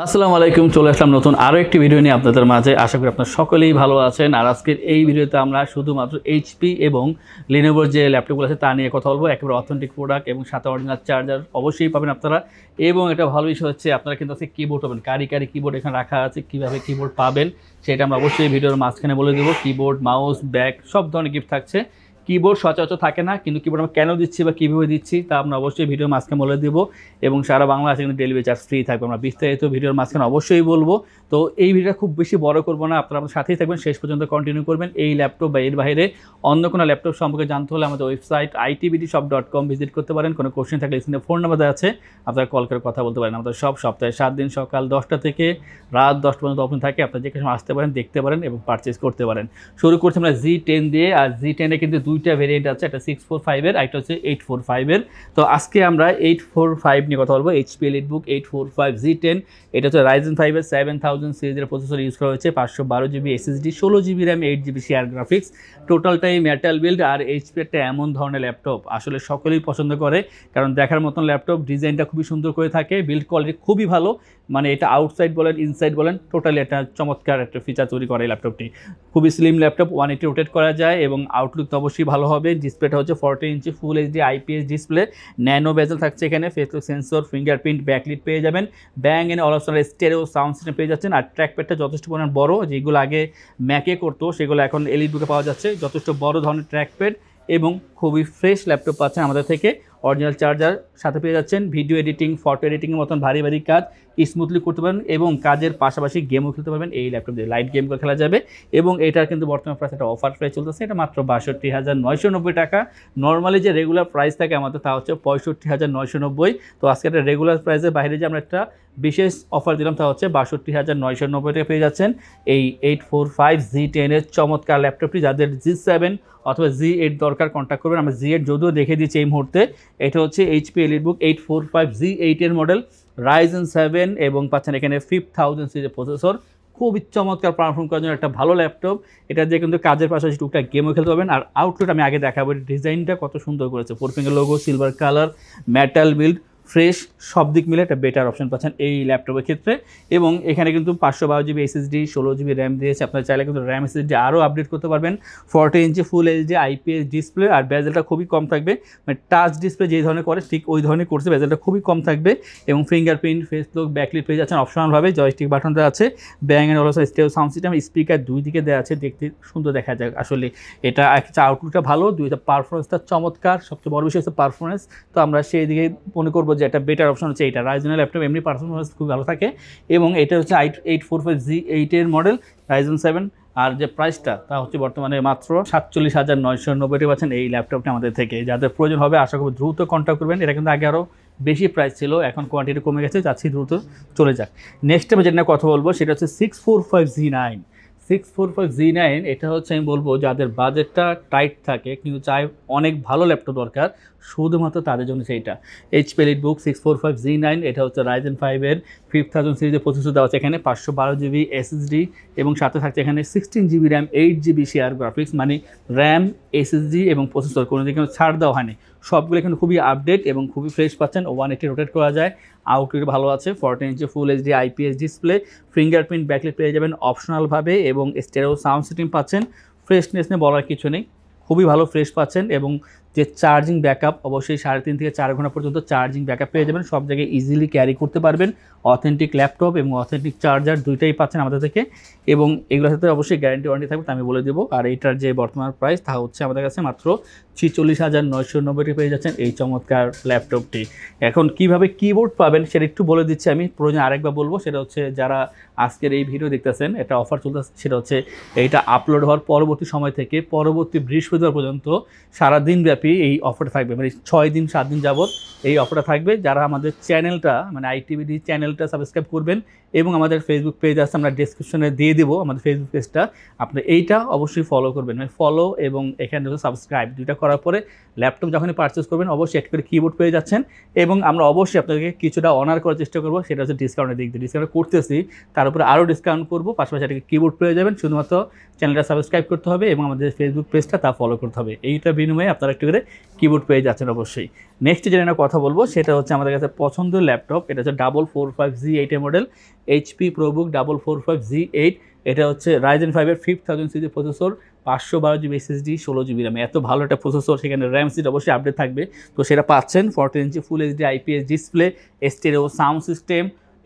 আসসালামু আলাইকুম, চলে আসলাম নতুন আরও একটি ভিডিও নিয়ে আপনাদের মাঝে। আশা করি আপনারা সকলেই ভালো আছেন। আর আজকের এই ভিডিওতে আমরা শুধুমাত্র এইচপি এবং লিনোভোর যে ল্যাপটপগুলো আছে তা নিয়ে কথা বলবো। একেবারে অথেন্টিক প্রোডাক্ট এবং সাথে অরিজিনাল চার্জার অবশ্যই পাবেন আপনারা। এবং এটা ভালো বিষয় হচ্ছে আপনারা কিন্তু আজকে কিবোর্ড পাবেন, কারি কিবোর্ড এখানে রাখা আছে। কীভাবে কিবোর্ড পাবেন সেটা আমরা অবশ্যই ভিডিওর মাঝখানে বলে দেবো। কিবোর্ড, মাউস, ব্যাগ সব ধরনের গিফট থাকছে। কিবোর্ড সচরাচর থাকে না, কিন্তু কিবোর্ড আমরা কেন দিচ্ছি বা কীভাবে দিচ্ছি তা আমরা অবশ্যই ভিডিওর মাঝখানে বলে দেবো। এবং সারা বাংলাদেশে কিন্তু ডেলিভারি চার্জ ফ্রি থাকবে। আমরা বিস্তারিত ভিডিওর মাঝখানে অবশ্যই বলবো। তো এই ভিডিওটা খুব বেশি বড় করবো না, আপনারা আমাদের সাথেই থাকবেন, শেষ পর্যন্ত কন্টিনিউ করবেন। এই ল্যাপটপ বা এর বাইরে অন্য কোনো ল্যাপটপ সম্পর্কে জানতে হলে আমাদের ওয়েবসাইট itbdshop.com ভিজিট করতে পারেন। কোনো কোশ্চেন থাকলে স্ক্রিনে ফোন নাম্বার দেওয়া আছে, আপনারা কল করে কথা বলতে পারেন। আমাদের সব সপ্তাহে 7 দিন সকাল 10টা থেকে রাত 10টা পর্যন্ত ওপেন থাকে। আপনারা যে কোনো সময় আসতে পারেন, দেখতে পারেন এবং পারচেস করতে পারেন। শুরু করছি আমরা Z10 দিয়ে। আর Z10 কিন্তু দুইটা ভেরিয়েন্ট আছে, একটা 645-এর, একটা হচ্ছে 845-এর। তো আজকে আমরা 845 নিয়ে কথা বলবো। HP EliteBook 845 Z10। এটা হচ্ছে Ryzen 5-এর 7000 সিরিজের প্রসেসর ইউজ করা হয়েছে, 512GB SSD, 16GB RAM, 8GB share graphics, টোটালটাই মেটাল বিল্ড। আর HP একটা এমন ধরনের ল্যাপটপ আসলে সকলেই পছন্দ করে, কারণ দেখার মতন ল্যাপটপ, ডিজাইনটা খুবই সুন্দর করে থাকে, বিল্ড কোয়ালিটি খুবই ভালো। মানে এটা আউটসাইড বলেন ইনসাইড বলেন টোটালি একটা চমৎকার একটা ফিচার তৈরি করে এই ল্যাপটপটি। খুবই স্লিম ল্যাপটপ, 180 রোটেট করা যায় এবং আউটলুক তো অবশ্যই ভালো হবে। ডিসপ্লেটা হচ্ছে 40 inch full HD IPS display, nano bezel থাকছে এখানে, ফেসলুক সেন্সর, ফিঙ্গারপ্রিন্ট, ব্যাকলিট পেয়ে যাবেন, Bang and Olufsen stereo sound system পেয়ে যাচ্ছেন। আর ট্র্যাকপ্যাডটা যথেষ্ট পরিমাণ বড়, যেগুলো আগে ম্যাকে করতো সেগুলো এখন EliteBook-এ পাওয়া যাচ্ছে। যথেষ্ট বড় ধরনের ট্র্যাকপ্যাড এবং খুবই ফ্রেশ ল্যাপটপ পাচ্ছেন আমাদের থেকে। অরিজিনাল চার্জার সাথে পেয়ে যাচ্ছেন। ভিডিও এডিটিং, ফটো এডিটিংয়ের মতন ভারী কাজ স্মুথলি করতে পারেন এবং কাজের পাশাপাশি গেমও খেলতে পারবেন এই ল্যাপটপ দিয়ে। লাইট গেমগুলো খেলা যাবে। এবং এটার কিন্তু বর্তমান প্রাইস একটা অফার প্রাইস চলতেছে, এটা মাত্র ৬২,৯৯০ টাকা। নর্মালি যে রেগুলার প্রাইস থাকে আমাদের তা হচ্ছে ৬৫,৯৯০। তো আজকে একটা রেগুলার প্রাইসের বাইরে যে আমরা একটা বিশেষ অফার দিলাম তা হচ্ছে ৬২,৯৯০ টাকা পেয়ে যাচ্ছেন এই 845 Z10-এর চমৎকার ল্যাপটপটি। যাদের G7 অথবা Z8 দরকার কন্ট্যাক্ট করবেন। আমরা Z8 যদিও দেখে দিচ্ছি এই মুহূর্তে। এটা হচ্ছে HP EliteBook 845 Z8-এর মডেল, Ryzen 7 এবং পাচ্ছেন এখানে 5000 সিরিজের প্রসেসর। খুবই চমৎকার পারফর্ম করার জন্য একটা ভালো ল্যাপটপ। এটা দিয়ে কিন্তু কাজের পাশাপাশি টুকটাক গেমও খেলতে পারবেন। আর আউটলুক আমি আগে দেখাবো, ডিজাইনটা কত সুন্দর করেছে, 4 finger logo, silver colour, metal build, fresh, সব দিক মিলে একটা বেটার অপশন পাচ্ছেন এই ল্যাপটপের ক্ষেত্রে। এবং এখানে কিন্তু 512GB SSD, 16GB RAM দিয়েছে। আপনারা চাইলে কিন্তু RAM SSD আরও আপডেট করতে পারবেন। 40 inch full HD IPS display, আর বেজেলটা খুবই কম থাকবে, মানে টাচ ডিসপ্লে যে ধরনের করে ঠিক ওই ধরনের করছে, বেজেলটা খুবই কম থাকবে। এবং ফিঙ্গারপ্রিন্ট, ফেস লক, ব্যাকলিট পেয়ে যাচ্ছেন অপশনালভাবে। জয়স্টিক বাটন দেওয়া আছে, Bang and Olufsen stereo sound system, speaker দুই দিকে দেওয়া আছে, দেখতে সুন্দর দেখা যায়। আসলে এটা একটা আউটলুকটা ভালো, দুইটা পারফরমেন্সটা চমৎকার। সবচেয়ে বড় বিষয় হচ্ছে পারফরমেন্স। তো আমরা সেই দিকে মনে করবো যে একটা বেটার অপশন হচ্ছে এইটা। রাইজেনের ল্যাপটপ এমনি পারফরমেন্স খুব ভালো থাকে। এবং এটা হচ্ছে 845 Z8-এর মডেল, Ryzen 7। আর যে প্রাইসটা তা হচ্ছে বর্তমানে মাত্র ৪৭,৯৯০ পাচ্ছেন এই ল্যাপটপটা আমাদের থেকে। যাদের প্রয়োজন হবে আশা করি দ্রুত কন্ট্যাক্ট করবেন। এটা কিন্তু আগে আরও বেশি প্রাইস ছিল, এখন কোয়ান্টিটি কমে গেছে, যাচ্ছি দ্রুত চলে যাক। নেক্সট আমি যেটা কথা বলবো সেটা হচ্ছে 645 Z9। 645 Z9 এটা হচ্ছে আমি বলবো যাদের বাজেটটা টাইট থাকে কিন্তু চাই অনেক ভালো ল্যাপটপ দরকার, শুধুমাত্র তাদের জন্য সেইটা। HP EliteBook 645 Z9। এটা হচ্ছে Ryzen 5-এর 5000 সিরিজের প্রসেসর দেওয়া আছে এখানে, 512GB SSD এবং সাথে থাকছে এখানে 16GB RAM, 8GB share graphics. মানে RAM, SSD এবং প্রসেসর কোনো দিকে ছাড় দেওয়া হয়নি, সবগুলো এখানে খুবই আপডেট এবং খুবই ফ্রেশ পাচ্ছেন। 180 রোটেট করা যায়, আউটলুক ভালো আছে, 40 inch full HD IPS display, fingerprint, backlit পেয়ে যাবেন অপশনালভাবে এবং স্টেরিও সাউন্ড সিস্টেম পাচ্ছেন। ফ্রেশনেস নিয়ে বলার কিছু নেই, খুবই ভালো ফ্রেশ পাচ্ছেন। এবং যে চার্জিং ব্যাকআপ অবশ্যই 3.5 থেকে 4 ঘন্টা পর্যন্ত চার্জিং ব্যাকআপ পেয়ে যাবেন, সব জায়গায় ইজিলি ক্যারি করতে পারবেন। অথেন্টিক ল্যাপটপ এবং অথেন্টিক চার্জার দুইটাই পাচ্ছেন আমাদের থেকে। এবং এগুলোর সাথে অবশ্যই গ্যারান্টি ওয়ারেন্টি থাকবে, তা আমি বলে দেবো। আর এইটার যে বর্তমান প্রাইস তা হচ্ছে আমাদের কাছে মাত্র 46,990 পেয়ে যাচ্ছেন এই চমৎকার ল্যাপটপটি। এখন কিভাবে কিবোর্ড পাবেন সেটা একটু বলে দিচ্ছি আমি, প্রয়োজন আরেকবার বলবো। সেটা হচ্ছে যারা আজকের এই ভিডিও দেখতেছেন, এটা অফার চলতেছে, সেটা হচ্ছে এইটা আপলোড হওয়ার পরবর্তী সময় থেকে পরবর্তী বৃহস্পতিবার পর্যন্ত সারাদিন ব্যাপী এই অফারটা থাকবে, মানে 6 দিন 7 দিন যাবত এই অফারটা থাকবে। যারা আমাদের চ্যানেলটা মানে ITBD চ্যানেলটা সাবস্ক্রাইব করবেন এবং আমাদের ফেসবুক পেজ আছে, আমরা ডিসক্রিপশনে দিয়ে দেবো আমাদের ফেসবুক পেজটা, আপনি এইটা অবশ্যই ফলো করবেন। মানে ফলো এবং এখানে সাবস্ক্রাইব দুইটা করার পরে ল্যাপটপ যখনই পারচেস করবেন অবশ্যই একটা করে কিবোর্ড পেয়ে যাচ্ছেন। এবং আমরা অবশ্যই আপনাদেরকে কিছুটা অনার করার চেষ্টা করবো, সেটা হচ্ছে ডিসকাউন্টের দিক দিয়ে। ডিসকাউন্ট করতেছি, তার উপরে আরও ডিসকাউন্ট করবো, পাশাপাশি একটা কিবোর্ড পেয়ে যাবেন। শুধুমাত্র চ্যানেলটা সাবস্ক্রাইব করতে হবে এবং আমাদের ফেসবুক পেজটা তা ফলো করতে হবে। এইটা বিনিময়ে আপনারা একটু করে কিবোর্ড পেয়ে যাচ্ছেন অবশ্যই। নেক্সট যেটা কথা বলবো সেটা হচ্ছে আমাদের কাছে পছন্দের ল্যাপটপ, এটা হচ্ছে 445Z8 model HP ProBook 445Z8। এটা হচ্ছে Ryzen 5 5000 সিরিজের processor, 512GB SSD, 16GB RAM। এত ভালো একটা প্রসেসর, সেখানে র্যাম সিট অবশ্যই আপডেট থাকবে। তো সেটা পাচ্ছেন 14 inch full HD IPS display, stereo sound system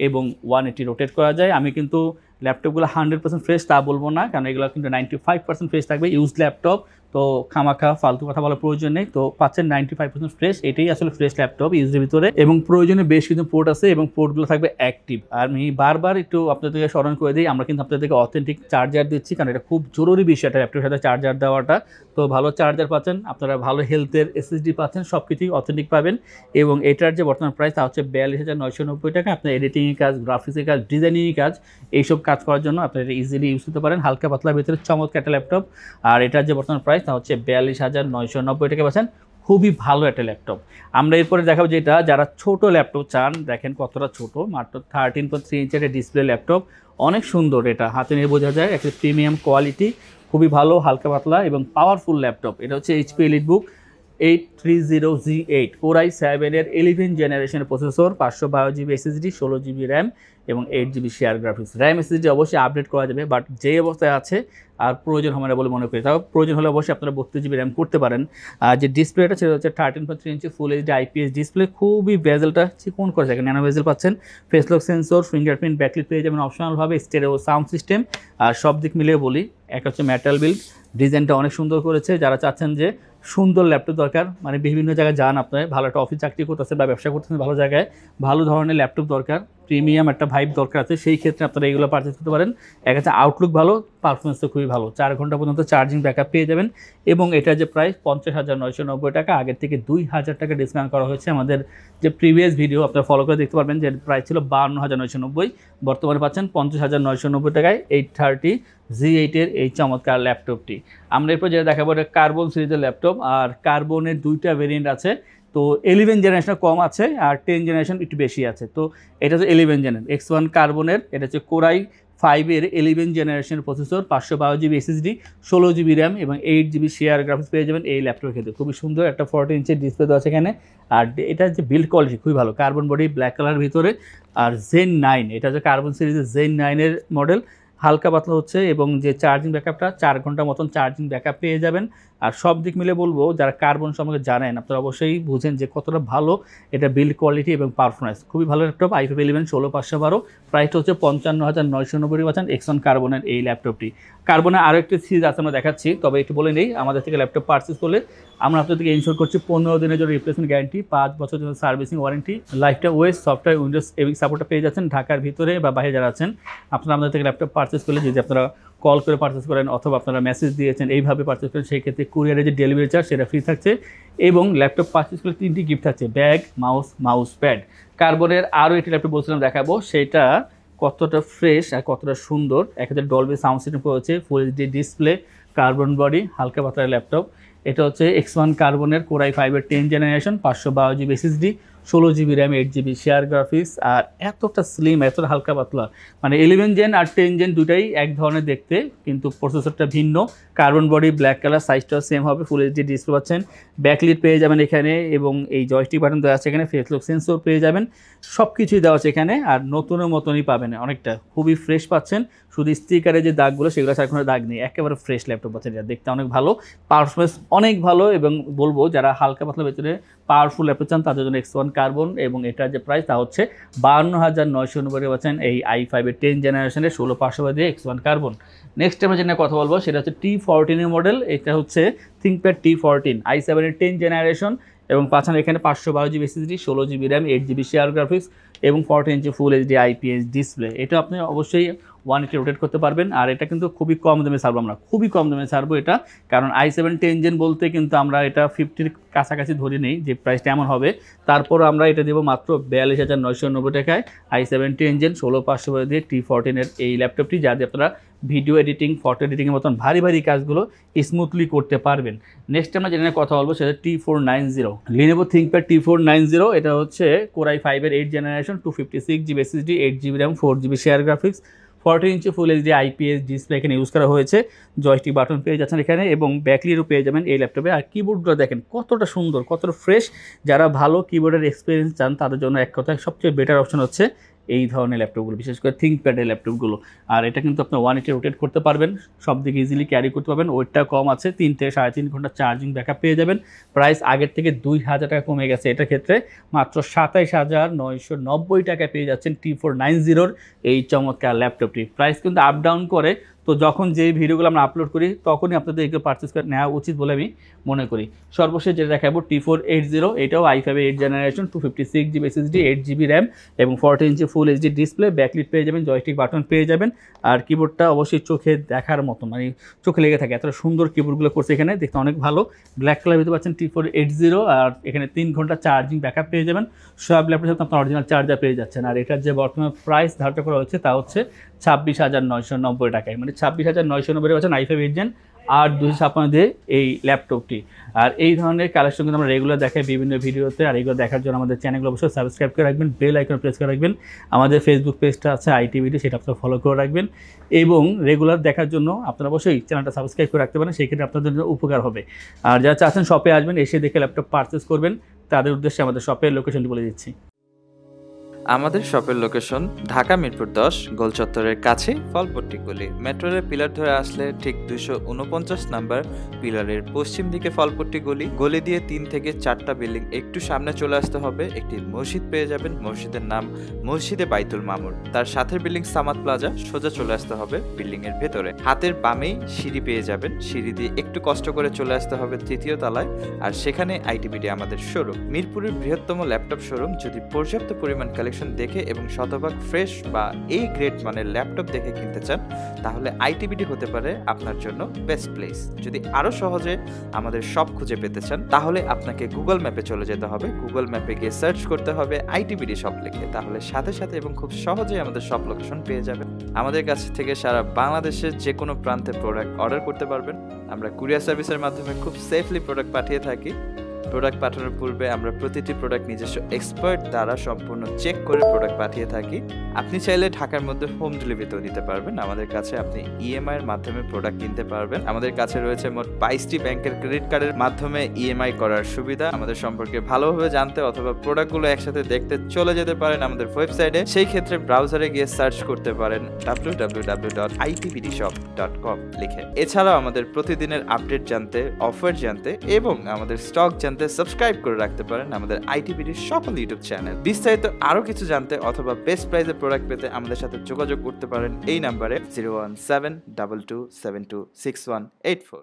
এবং 180 রোটেট করা যায়। আমি কিন্তু ল্যাপটপগুলো 100% ফ্রেশ তা বলবো না, কারণ এগুলো কিন্তু 95% ফ্রেশ থাকবে, ইউজ ল্যাপটপ। তো খামাখা ফালতু কথা বলার প্রয়োজন নেই। তো পাচ্ছেন 95% ফ্রেশ, এটাই আসলে ফ্রেশ ল্যাপটপ ইউজের ভিতরে। এবং প্রয়োজনে বেশ কিছু পোর্ট আছে এবং পোর্টগুলো থাকবে অ্যাক্টিভ। আর আমি বারবার একটু আপনাদেরকে স্মরণ করে দিই, আমরা কিন্তু আপনাদেরকে অথেন্টিক চার্জার দিচ্ছি, কারণ এটা খুব জরুরি বিষয় একটা ল্যাপটপের সাথে চার্জার দেওয়াটা। তো ভালো চার্জার পাচ্ছেন, আপনারা ভালো হেলথের SSD পাচ্ছেন, সব কিছুই অথেন্টিক পাবেন। এবং এটার যে বর্তমান প্রাইস তা হচ্ছে 42,990 টাকা। আপনার এডিটিংয়ের কাজ, গ্রাফিক্সের কাজ, ডিজাইনিংয়ের কাজ, এইসব কাজ করার জন্য আপনারা এটা ইজিলি ইউজ করতে পারেন। হালকা পাতলার ভিতরে চমৎকার একটা ল্যাপটপ। আর এটার যে বর্তমান প্রাইস তা হচ্ছে 42,990 টাকা পাচ্ছেন। খুবই ভালো একটা ল্যাপটপ। আমরা এরপরে দেখাবো যেটা, যারা ছোট ল্যাপটপ চান, দেখেন কতটা ছোট, মাত্র 13.3 ইঞ্চের একটা ডিসপ্লে ল্যাপটপ, অনেক সুন্দর। এটা হাতে নিয়ে বোঝা যায়, একটা প্রিমিয়াম কোয়ালিটি, খুবই ভালো, হালকা পাতলা এবং পাওয়ারফুল ল্যাপটপ। এটা হচ্ছে HP EliteBook 830Z8 Core i7 এর 11 জেনারেশনের processor, 512GB SSD, 16GB RAM এবং 8GB share graphics. RAM SSD অবশ্যই আপডেট করা যাবে, বাট যে অবস্থায় আছে আর প্রয়োজন হবে না বলে মনে করি। তাও প্রয়োজন হলে অবশ্যই আপনারা 32GB RAM করতে পারেন। আর যে ডিসপ্লেটা সেটা হচ্ছে 13.3 ইঞ্চি ফুল এইচডি IPS ডিসপ্লে, খুবই বেজেলটা চিকন করেছে, ন্যানো বেজেল পাচ্ছেন, face lock sensor, fingerprint, backlit পেয়ে যাবেন অপশনালভাবে, স্টেরিও সাউন্ড সিস্টেম। আর সব দিক মিলিয়ে বলি, একটা হচ্ছে মেটাল বিল্ড, ডিজাইনটা অনেক সুন্দর করেছে। যারা চাচ্ছেন যে সুন্দর ল্যাপটপ দরকার, মানে বিভিন্ন জায়গায় যান, আপনার ভালো একটা অফিস চাকরি করতেছেন বা ব্যবসা করতেছেন ভালো জায়গায়, ভালো ধরনের ল্যাপটপ দরকার, প্রিমিয়াম একটা ভাইব দরকার আছে, সেই ক্ষেত্রে আপনারা এগুলো পারচেস করতে পারেন। এক আছে আউটলুক ভালো, পারফরমেন্সও খুবই ভালো, 4 ঘন্টা পর্যন্ত চার্জিং ব্যাকআপ পেয়ে যাবেন। এবং এটার যে প্রাইস 50,990 টাকা, আগের থেকে 2,000 টাকা ডিসকাউন্ট করা হয়েছে। আমাদের যে প্রিভিয়াস ভিডিও আপনারা ফলো করে দেখতে পারবেন যে প্রাইস ছিল 52,990, বর্তমানে পাচ্ছেন 50,990 টাকায় 830Z8 এর এই চমৎকার ল্যাপটপটি। আমরা এরপর যেটা দেখাবো, এটা কার্বন সিরিজের ল্যাপটপ। আর কার্বনের 2টা ভেরিয়েন্ট আছে, তো 11 জেনারেশন কম আছে আর 10 জেনারেশন একটু বেশি আছে। তো এটা হচ্ছে 11 জেনারেশন X1 কার্বনের, এটা হচ্ছে Core i5 এর 11 generation processor, 512GB SSD, 16GB RAM এবং 8GB শেয়ার গ্রাফিক্স পেয়ে যাবেন এই ল্যাপটপের ক্ষেত্রে। খুবই সুন্দর একটা 14 ইঞ্চের ডিসপ্লে দেওয়া আছে এখানে। আর এটা যে বিল্ড কোয়ালিটি খুবই ভালো, কার্বন বডি, ব্ল্যাক কালার ভিতরে। আর Zen 9, এটা হচ্ছে কার্বন সিরিজের Zen 9 এর মডেল, হালকা পাতলা হচ্ছে এবং যে চার্জিং ব্যাকআপটা 4 ঘন্টা মতন চার্জিং ব্যাকআপ পেয়ে যাবেন। আর সব দিক মিলে বলবো, যারা কার্বন সম্পর্কে জানেন আপনারা অবশ্যই বুঝেন যে কতটা ভালো এটা বিল্ড কোয়ালিটি এবং পারফরমেন্স। খুবই ভালো ল্যাপটপ, i5 11 16512, প্রাইসটা হচ্ছে 55,990 পাচ্ছেন X1 কার্বনের এই ল্যাপটপটি। কার্বনের আরও একটি সিরিজ আছে আমরা দেখাচ্ছি, তবে একটু বলে নেই, আমাদের থেকে ল্যাপটপ পারচেস করলে আমরা আপনাদেরকে ইনশোর করছি 15 দিনের জন্য রিপ্লেসমেন্ট গ্যারান্টি, 5 বছর জন্য সার্ভিসিং ওয়ারেন্টি, লাইফটা ওয়েস সফটওয়্যার উইন্ডোজ এবং সাপোর্টটা পেয়ে যাচ্ছেন। ঢাকার ভিতরে বা বাইরে যারা আছেন, আপনারা আমাদের থেকে ল্যাপটপ পারচেস করলে, যদি আপনারা কল করে পারচেস করেন অথবা আপনারা মেসেজ দিয়েছেন এইভাবে পারচেস করেন, সেই ক্ষেত্রে কুরিয়ারের যে ডেলিভারি চার্জ সেটা ফ্রি থাকছে। এবং ল্যাপটপ পারচেস করলে 3টি গিফট থাকছে, ব্যাগ, মাউস প্যাড। কার্বনের আরও একটি ল্যাপটপ বলছিলাম দেখাবো, সেটা কতটা ফ্রেশ আর কতটা সুন্দর। একটা ডলবি সাউন্ড সিস্টেম হচ্ছে, ফুল এইচডি ডিসপ্লে, কার্বন বডি, হালকা পাতলা ল্যাপটপ। এটা হচ্ছে X1 কার্বনের Core i5 এর 10 generation, 512GB SSD, 16GB RAM, 8GB share graphics. আর এতটা স্লিম, এতটা হালকা পাতলা, মানে 11 জেন আর 10 জেন দুটাই এক ধরনের দেখতে, কিন্তু প্রসেসরটা ভিন্ন। কার্বন বডি, ব্ল্যাক কালার, সাইজটাও সেম হবে, ফুল এইচডি ডিসপ্লে পাচ্ছেন, ব্যাকলিট পেয়ে যাবেন এখানে এবং এই জয়স্টিক বাটন দেওয়া আছে এখানে, ফেস লক সেন্সর পেয়ে যাবেন, সব কিছুই দেওয়া আছে এখানে। আর নতুনের মতনই পাবেন, অনেকটা খুবই ফ্রেশ পাচ্ছেন, শুধু স্টিকারে যে দাগগুলো সেগুলো ছাড়া কোনো দাগ নেই, একেবারে ফ্রেশ ল্যাপটপ পাচ্ছেন। এটা দেখতে অনেক ভালো, পারফরমেন্স অনেক ভালো। এবং বলবো যারা হালকা পাতলা ভেতরে পাওয়ারফুল ল্যাপটপ চান তাদের জন্য X1 কার্বন, এবং এটার যে প্রাইস তা হচ্ছে 52,990 পাচ্ছেন এই i5 এর 10 জেনারেশনের 16,500 দিয়ে X1 কার্বন। নেক্সট আমরা যেটা কথা বলবো সেটা হচ্ছে T14 এর মডেল, এটা হচ্ছে ThinkPad T14 i7 এর 10 জেনারেশন এবং পাচ্ছেন এখানে 512GB SSD, 16GB RAM, 8GB share graphics এবং 14 inch full HD IPS display. এটা আপনি অবশ্যই 180 রোটেট করতে পারবেন। আর এটা কিন্তু খুবই কম দামে ছাড়বো, আমরা খুবই কম দামে ছাড়বো এটা, কারণ i7 10 জেন বলতে কিন্তু আমরা এটা 50-র কাছাকাছি ধরে নেই যে প্রাইসটা এমন হবে। তারপর আমরা এটা দেবো মাত্র 42,990 টাকায় i7 10 জেন 16,500 দিয়ে T14 এর এই ল্যাপটপটি, যা দিয়ে আপনারা ভিডিও এডিটিং, ফটো এডিটিংয়ের মতন ভারী কাজগুলো স্মুথলি করতে পারবেন। নেক্সট আমরা যেটা নিয়ে কথা বলবো সেটা T490, Lenovo ThinkPad T490। এটা হচ্ছে Core i5 এর 8 generation, 256GB SSD, 8GB RAM, 4GB share graphics, 14 inch full HD IPS display এখানে ইউজ করা হয়েছে। জয়স্টিক বাটন পেয়ে যাচ্ছেন এখানে এবং ব্যাকলিটও পেয়ে যাবেন এই ল্যাপটপে। আর কিবোর্ডগুলো দেখেন কতটা সুন্দর, কতটা ফ্রেশ। যারা ভালো কিবোর্ডের এক্সপিরিয়েন্স চান তাদের জন্য এক কথায় সবচেয়ে বেটার অপশন হচ্ছে এই ধরনের ল্যাপটপগুলো, বিশেষ করে থিঙ্কপ্যাডের ল্যাপটপগুলো। আর এটা কিন্তু আপনার 180 রোটেট করতে পারবেন, সব দিকে ইজিলি ক্যারি করতে পারবেন। ওয়েটটা কম আছে, 3 থেকে 3.5 ঘন্টা চার্জিং ব্যাকআপ পেয়ে যাবেন। প্রাইস আগের থেকে 2000 টাকা কমে গেছে, এটার ক্ষেত্রে মাত্র 27,990 টাকায় পেয়ে যাচ্ছেন T490 এই চমৎকার ল্যাপটপটি। প্রাইস কিন্তু আপ ডাউন করে, তো যখন যে ভিডিওগুলো আমরা আপলোড করি তখনই আপনাদের এগুলো পারচেস করে নেওয়া উচিত বলে আমি মনে করি। সর্বশেষ যেটা দেখাবো T480, এটাও i5 8th generation, 256GB SSD, 8GB RAM এবং 14 inch full HD display, backlit পেয়ে যাবেন, জয়স্টিক বাটন পেয়ে যাবেন। আর কিবোর্ডটা অবশ্যই চোখে দেখার মতো, মানে চোখে লেগে থাকে, এত সুন্দর কিবোর্ডগুলো করছে এখানে, দেখতে অনেক ভালো। ব্ল্যাক কালার ভিতরে পাচ্ছেন T480, আর এখানে 3 ঘন্টা চার্জিং ব্যাকআপ পেয়ে যাবেন। সব ল্যাপটপের সাথে আপনার অরিজিনাল চার্জার পেয়ে যাচ্ছেন। আর এটার যে বর্তমানে প্রাইস ধার্য করা হচ্ছে তা হচ্ছে 26,990 টাকায়, মানে 26,990 পাচ্ছেন i5 8th জেন আর 256 দিয়ে এই ল্যাপটপটি। আর এই ধরনের কালেকশন কিন্তু আমরা রেগুলার দেখাই বিভিন্ন ভিডিওতে। আর এগুলো দেখার জন্য আমাদের চ্যানেলগুলো অবশ্যই সাবস্ক্রাইব করে রাখবেন, বেল আইকন প্রেস করে রাখবেন। আমাদের ফেসবুক পেজটা আছে ITVD, সেটা আপনারা ফলো করে রাখবেন এবং রেগুলার দেখার জন্য আপনারা অবশ্যই চ্যানেলটা সাবস্ক্রাইব করে রাখতে পারেন, সেই ক্ষেত্রে আপনাদের জন্য উপকার হবে। আর যারা চাচ্ছেন শপে আসবেন, এসে দেখে ল্যাপটপ পারচেস করবেন, তাদের উদ্দেশ্যে আমাদের শপের লোকেশনটি বলে দিচ্ছি। আমাদের শপের লোকেশন ঢাকা মিরপুর 10 গোল চত্বরের কাছে ফলপট্টি গলি। মেট্রো রেল পিলার ধরে আসলে ঠিক 249 নাম্বার পিলারের পশ্চিম দিকে ফলপট্টি গলি। গলি দিয়ে 3 থেকে 4টা বিল্ডিং একটু সামনে চলে আসতে হবে, একটি মসজিদ পেয়ে যাবেন। মসজিদের নাম মসজিদে বাইতুল মামুর। তার সাথের বিল্ডিং সামাদ প্লাজা, সোজা চলে আসতে হবে বিল্ডিং এর ভেতরে। হাতের বামেই সিঁড়ি পেয়ে যাবেন, সিঁড়ি দিয়ে একটু কষ্ট করে চলে আসতে হবে 3য় তলায়, আর সেখানে ITVD আমাদের শোরুম। মিরপুরের বৃহত্তম ল্যাপটপ শোরুম। যদি পর্যাপ্ত পরিমাণ কালেকশন দেখে এবং শতভাগ ফ্রেশ বা এই গ্রেড মানের ল্যাপটপ দেখে কিনতে চান, তাহলে ITVD হতে পারে আপনার জন্য বেস্ট প্লেস। যদি আরো সহজে আমাদের শপ খুঁজে পেতে চান, তাহলে আপনাকে গুগল ম্যাপে চলে যেতে হবে। গুগল ম্যাপে গিয়ে সার্চ করতে হবে ITVD শপ লিখে, তাহলে সাথে সাথে এবং খুব সহজেই আমাদের শপ লোকেশন পেয়ে যাবেন। আমাদের কাছ থেকে সারা বাংলাদেশের যে কোনো প্রান্তে প্রোডাক্ট অর্ডার করতে পারবেন। আমরা কুরিয়ার সার্ভিসের মাধ্যমে খুব সেফলি প্রোডাক্ট পাঠিয়ে থাকি। প্রোডাক্ট পাঠানোর পূর্বে আমরা প্রতিটি প্রোডাক্ট নিজস্ব এক্সপার্ট দ্বারা সম্পূর্ণ চেক করে প্রোডাক্ট পাঠিয়ে থাকি। আপনি চাইলে ঢাকার মধ্যে হোম ডেলিভারিতেও দিতে পারবেন। আমাদের কাছে আপনি EMI এর মাধ্যমে প্রোডাক্ট কিনতে পারবেন। আমাদের কাছে রয়েছে মোট 22টি ব্যাংকের ক্রেডিট কার্ডের মাধ্যমে EMI করার সুবিধা। আমাদের সম্পর্কে ভালোভাবে জানতে অথবা প্রোডাক্টগুলো একসাথে দেখতে চলে যেতে পারেন আমাদের ওয়েবসাইটে। সেই ক্ষেত্রে ব্রাউজারে গিয়ে সার্চ করতে পারেন www.itvdshop.com লিখে। এছাড়াও আমাদের প্রতিদিনের আপডেট জানতে, অফার জানতে এবং আমাদের স্টক জানতে সাবস্ক্রাইব করে রাখতে পারেন আমাদের ITVD সকল ইউটিউব চ্যানেল। বিস্তারিত আরো কিছু জানতে অথবা বেস্ট প্রাইসে প্রোডাক্ট পেতে আমাদের সাথে যোগাযোগ করতে পারেন এই নাম্বারে 01722726184।